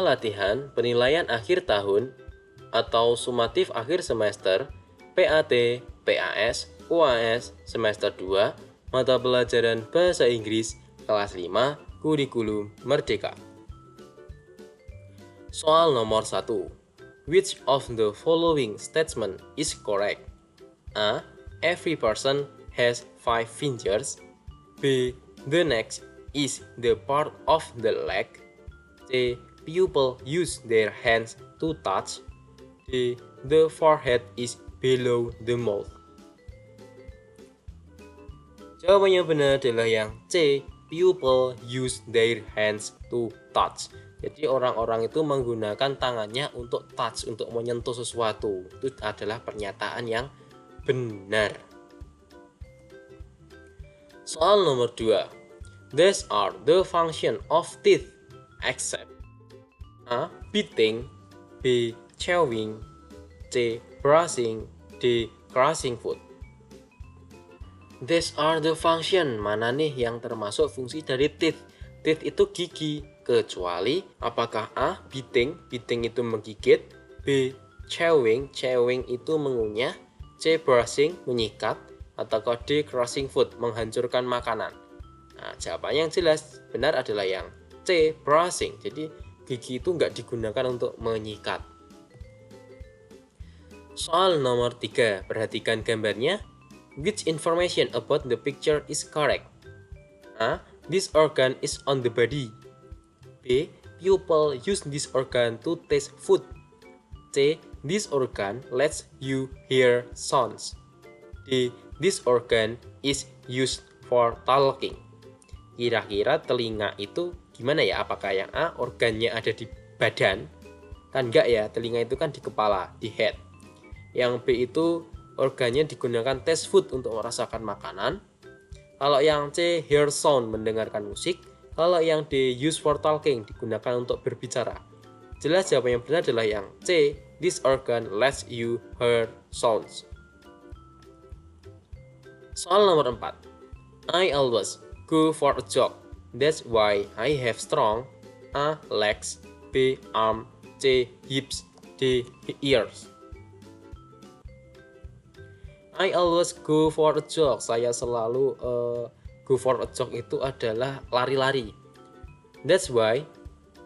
latihan penilaian akhir tahun atau sumatif akhir semester, PAT, PAS, UAS semester 2, mata pelajaran bahasa Inggris kelas 5, kurikulum merdeka. Soal nomor 1. Which of the following statement is correct? A. Every person has 5 fingers. B. The neck is the part of the leg. C. People use their hands to touch. D. The forehead is below the mouth. Jawaban yang benar adalah yang C. People use their hands to touch. Jadi orang-orang itu menggunakan tangannya untuk touch, untuk menyentuh sesuatu. Itu adalah pernyataan yang benar. Soal nomor 2. These are the function of teeth except A. Biting, B. Chewing, C. Brushing, D. Crushing food. These are the function. Mana nih yang termasuk fungsi dari teeth? Teeth itu gigi, kecuali apakah A. Biting, biting itu menggigit, B. Chewing, chewing itu mengunyah, C. Brushing, menyikat, atau D. Crushing food, menghancurkan makanan. Nah, jawabannya yang jelas benar adalah yang C. Brushing. Jadi gigi itu nggak digunakan untuk menyikat. Soal nomor 3, perhatikan gambarnya. Which information about the picture is correct? A. This organ is on the body. B. People use this organ to taste food. C. This organ lets you hear sounds. D. This organ is used for talking. Kira-kira telinga itu gimana ya? Apakah yang A, organnya ada di badan? Kan enggak ya, telinga itu kan di kepala, di head. Yang B itu organnya digunakan taste food untuk merasakan makanan. Kalau yang C, hear sound, mendengarkan musik. Kalau yang D, use for talking, digunakan untuk berbicara. Jelas jawaban yang benar adalah yang C, this organ lets you hear sounds. Soal nomor 4. I always go for a jog. That's why I have strong A. Legs, B. Arm, C. Hips, D. Ears. I always go for a jog. Saya selalu go for a jog itu adalah lari-lari. That's why,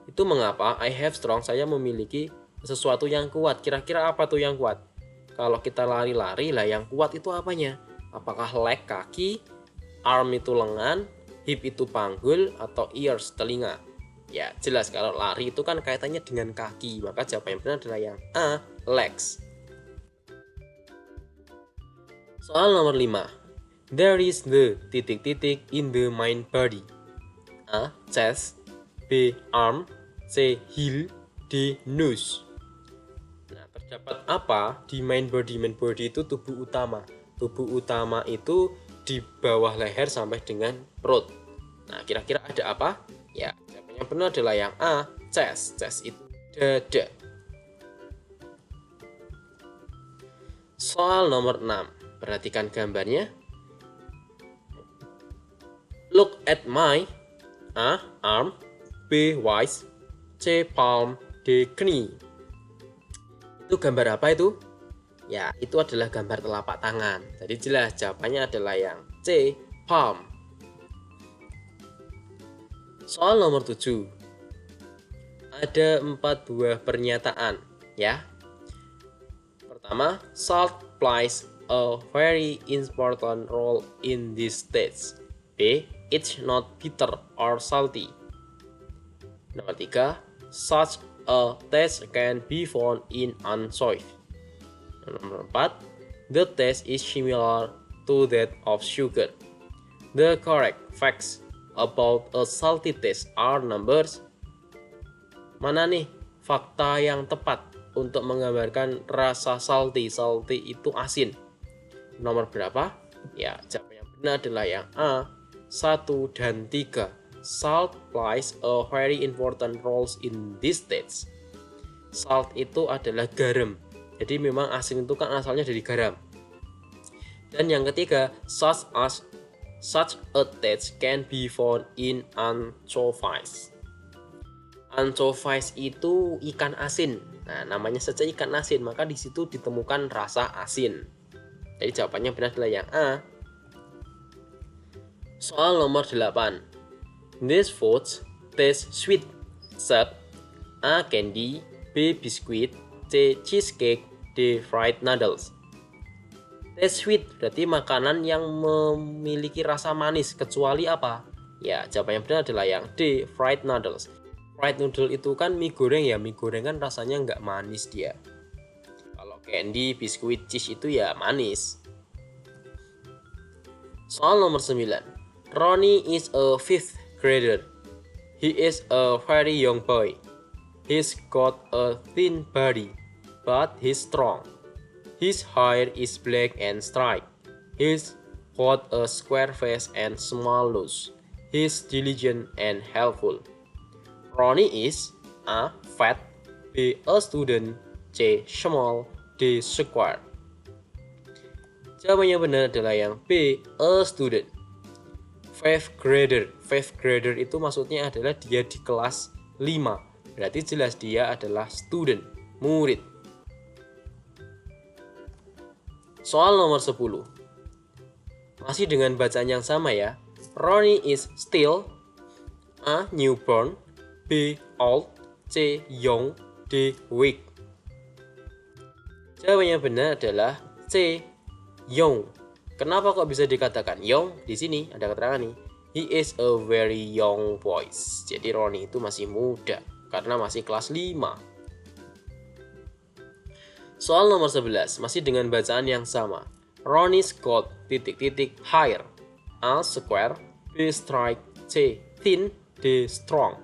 itu mengapa I have strong, saya memiliki sesuatu yang kuat. Kira-kira apa tuh yang kuat? Kalau kita lari-lari lah, yang kuat itu apanya? Apakah leg, kaki, arm itu lengan, hip itu panggul, atau ears, telinga? Ya jelas, kalau lari itu kan kaitannya dengan kaki, maka jawaban yang benar adalah yang A. Legs. Soal nomor 5. There is the titik-titik in the main body. A. Chest, B. Arm, C. Heel, D. Nose. Nah, terdapat apa di main body? Main body itu tubuh utama. Tubuh utama itu di bawah leher sampai dengan perut. Nah, kira-kira ada apa? Ya, jawaban yang benar adalah yang A. Chest. Chest itu dada. Soal nomor 6. Perhatikan gambarnya. Look at my A. Arm, B. Waist, C. Palm, D. Knee. Itu gambar apa itu? Ya, itu adalah gambar telapak tangan. Jadi jelas jawabannya adalah yang C. Palm. Soal nomor 7. Ada 4 buah pernyataan, ya. Pertama, salt plays a very important role in this taste. B. It's not bitter or salty. Nomor 3. Such a taste can be found in unsoy. Nomor 4. The taste is similar to that of sugar. The correct facts about a salty taste are numbers. Mana nih fakta yang tepat untuk menggambarkan rasa salty? Salty itu asin. Nomor berapa? Ya, jawaban yang benar adalah yang A. 1 dan 3. Salt plays a very important role in this taste. Salt itu adalah garam. Jadi memang asin itu kan asalnya dari garam. Dan yang ketiga, such a taste can be found in anchovies. Anchovies itu ikan asin. Nah, namanya saja ikan asin, maka di situ ditemukan rasa asin. Jadi jawabannya benar adalah yang A. Soal nomor 8. These foods taste sweet, such A. Candy, B. Biscuit, C. Cheesecake, D. Fried noodles. Taste sweet berarti makanan yang memiliki rasa manis, kecuali apa? Ya, jawaban yang benar adalah yang D. Fried noodles. Fried noodle itu kan mie goreng ya, mie goreng kan rasanya nggak manis dia. Kalau candy, biskuit, cheese itu ya manis. Soal nomor 9. Ronnie is a 5th grader. He is a very young boy. He's got a thin body, but he's strong. His hair is black and striped. He's got a square face and small nose. He's diligent and helpful. Ronnie is A. Fat, B. A student, C. Small, D. Square. Jawabannya benar adalah yang B. A student. 5th grader. 5th grader itu maksudnya adalah dia di kelas 5. Berarti jelas dia adalah student, murid. Soal nomor 10. Masih dengan bacaan yang sama ya. Ronnie is still A. newborn, B. old, C. young, D. weak. Jawabannya benar adalah C. young. Kenapa kok bisa dikatakan young? Di sini ada keterangan nih. He is a very young boy. Jadi Ronnie itu masih muda karena masih kelas 5. Soal nomor 11 masih dengan bacaan yang sama. Ronnie's got hair. A. square, B. straight, C. thin, D. strong.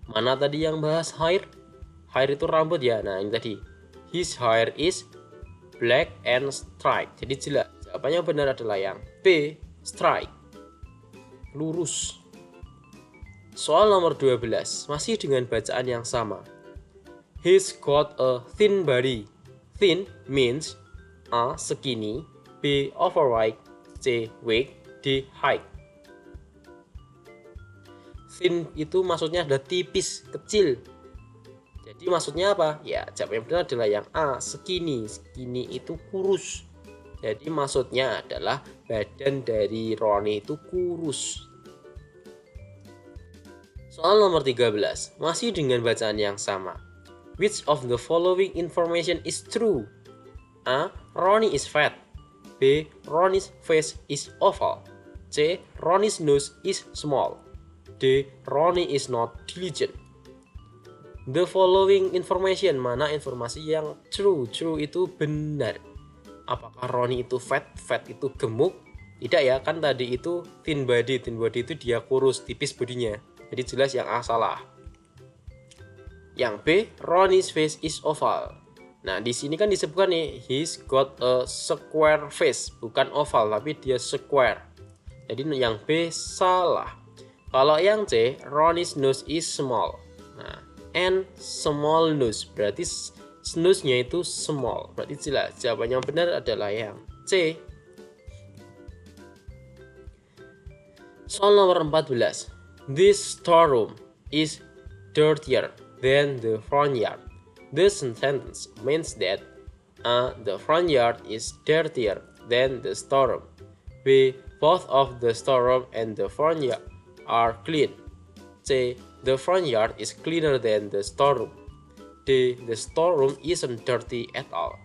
Mana tadi yang bahas hair? Hair itu rambut ya. Nah, ini tadi. His hair is black and straight. Jadi jelas. Jawabannya benar adalah yang B. straight. Lurus. Soal nomor 12. Masih dengan bacaan yang sama. He's got a thin body. Thin means A. skinny, B. overweight, C. weak, D. height. Thin itu maksudnya ada tipis, kecil. Jadi maksudnya apa? Ya, jawab yang benar adalah yang A. skinny. Skinny itu kurus. Jadi maksudnya adalah badan dari Ronnie itu kurus. Soal nomor 13. Masih dengan bacaan yang sama. Which of the following information is true? A. Ronnie is fat. B. Ronnie's face is oval. C. Ronnie's nose is small. D. Ronnie is not diligent. The following information, mana informasi yang true? True itu benar. Apakah Ronnie itu fat? Fat itu gemuk? Tidak ya, kan tadi itu thin body. Thin body itu dia kurus, tipis bodinya. Jadi jelas yang A salah. Yang B, Ronnie's face is oval. Nah, di sini kan disebutkan nih, he's got a square face, bukan oval tapi dia square. Jadi yang B salah. Kalau yang C, Ronnie's nose is small. Nah, and small nose berarti nose-nya itu small. Berarti jelas jawaban yang benar adalah yang C. Soal nomor 14. This storeroom is dirtier than the front yard. This sentence means that A. The front yard is dirtier than the storeroom. B. Both of the storeroom and the front yard are clean. C. The front yard is cleaner than the storeroom. D. The storeroom isn't dirty at all.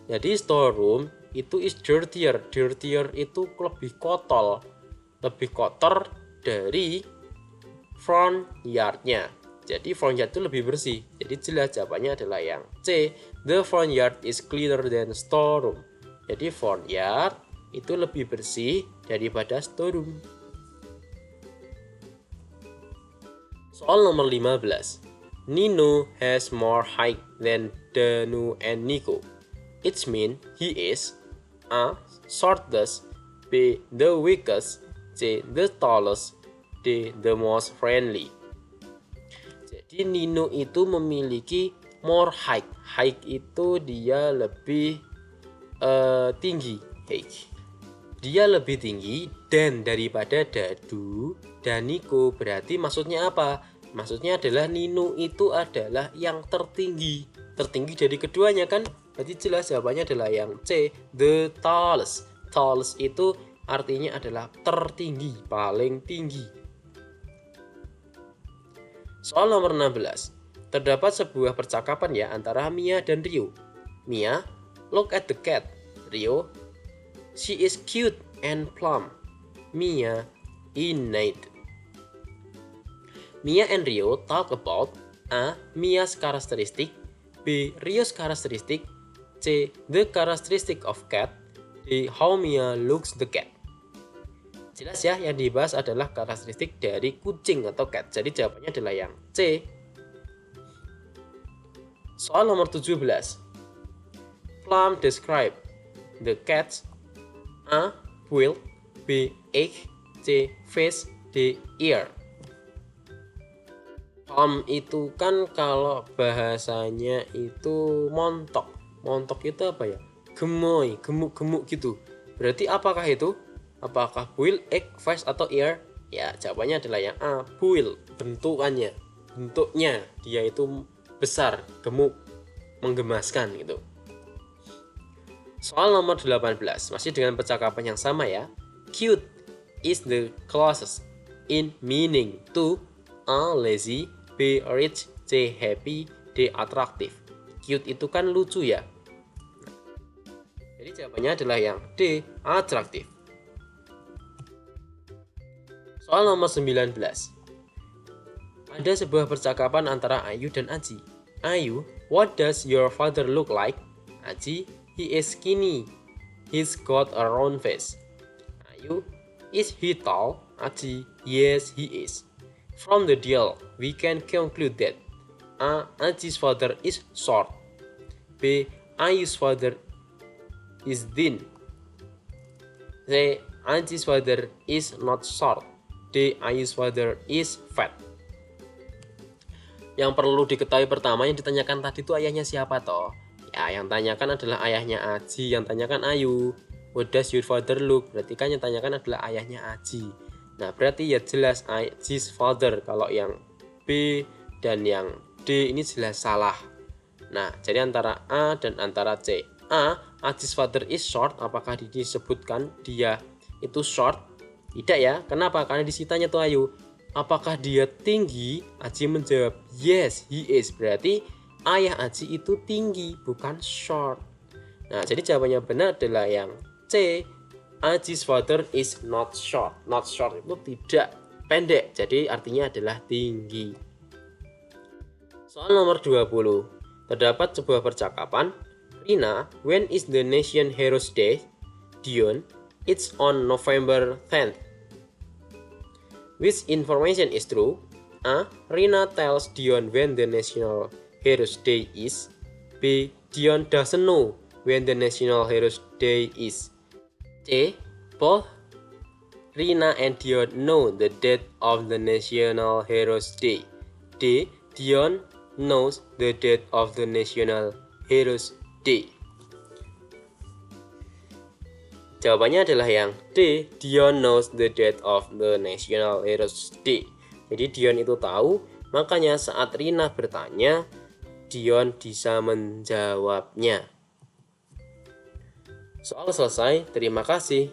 Jadi storeroom itu is dirtier. Dirtier itu lebih kotor. Lebih kotor dari front yardnya. Jadi front yard itu lebih bersih. Jadi jelas jawabannya adalah yang C. The front yard is cleaner than storeroom. Jadi front yard itu lebih bersih daripada storeroom. Soal nomor 15. Nino has more height than Danu and Nico. It means he is A. shortest, B. the weakest, C. the tallest, D. the most friendly. Jadi Nino itu memiliki more height. Height itu dia lebih tinggi. Dia lebih tinggi dan daripada Dadu dan Nico. Berarti maksudnya apa? Maksudnya adalah Nino itu adalah yang tertinggi. Tertinggi dari keduanya kan? Berarti jelas jawabannya adalah yang C, the tallest. Tallest itu artinya adalah tertinggi, paling tinggi. Soal nomor 16. Terdapat sebuah percakapan ya antara Mia dan Rio. Mia, look at the cat. Rio, she is cute and plump. Mia, innate. Mia and Rio talk about A. Mia's characteristic, B. Rio's characteristic, C. The characteristic of cat, D. How Mia looks the cat. Jelas ya, yang dibahas adalah karakteristik dari kucing atau cat. Jadi jawabannya adalah yang C. Soal nomor 17. Plum describe the cat's A. Bill, B. Egg, C. Face, D. Ear. Plum itu kan kalau bahasanya itu montok. Montok itu apa ya? Gemoy, gemuk-gemuk gitu. Berarti apakah itu? Apakah buil, egg, face, atau ear? Ya, jawabannya adalah yang A, buil. Bentuknya dia itu besar, gemuk, menggemaskan gitu. Soal nomor 18, masih dengan percakapan yang sama ya. Cute is the closest in meaning to A. Lazy, B. Rich, C. Happy, D. Attractive. Cute itu kan lucu ya. Jadi jawabannya adalah yang D. Attractive. Soal nomor 19. Ada sebuah percakapan antara Ayu dan Aji. Ayu, what does your father look like? Aji, he is skinny. He's got a round face. Ayu, is he tall? Aji, yes he is. From the deal, we can conclude that A. Aji's father is short. B. Ayu's father is thin. C. Aji's father is not short. D. Ayu's father is fat. Yang perlu diketahui pertama, yang ditanyakan tadi itu ayahnya siapa toh? Ya, yang tanyakan adalah ayahnya Aji, yang tanyakan Ayu. What does your father look? Berarti kan yang tanyakan adalah ayahnya Aji. Nah, berarti ya jelas Aji's father. Kalau yang B dan yang D ini jelas salah. Nah, jadi antara A dan antara C. A, Aji's father is short. Apakah disebutkan dia itu short? Tidak ya. Kenapa? Karena disitanya tuh Ayu. Apakah dia tinggi? Aji menjawab, yes, he is. Berarti ayah Aji itu tinggi, bukan short. Nah, jadi jawabannya benar adalah yang C. Aji's father is not short. Not short itu tidak pendek, jadi artinya adalah tinggi. Soal nomor 20. Terdapat sebuah percakapan. Rina, when is the Nation Heroes Day? Dion, it's on November 10th. Which information is true? A. Rina tells Dion when the National Heroes Day is. B. Dion doesn't know when the National Heroes Day is. C. Both Rina and Dion know the date of the National Heroes Day. D. Dion knows the date of the National Heroes Day. Jawabannya adalah yang D. Dion knows the date of the National Heroes Day. Jadi Dion itu tahu, makanya saat Rina bertanya, Dion bisa menjawabnya. Soal selesai, terima kasih.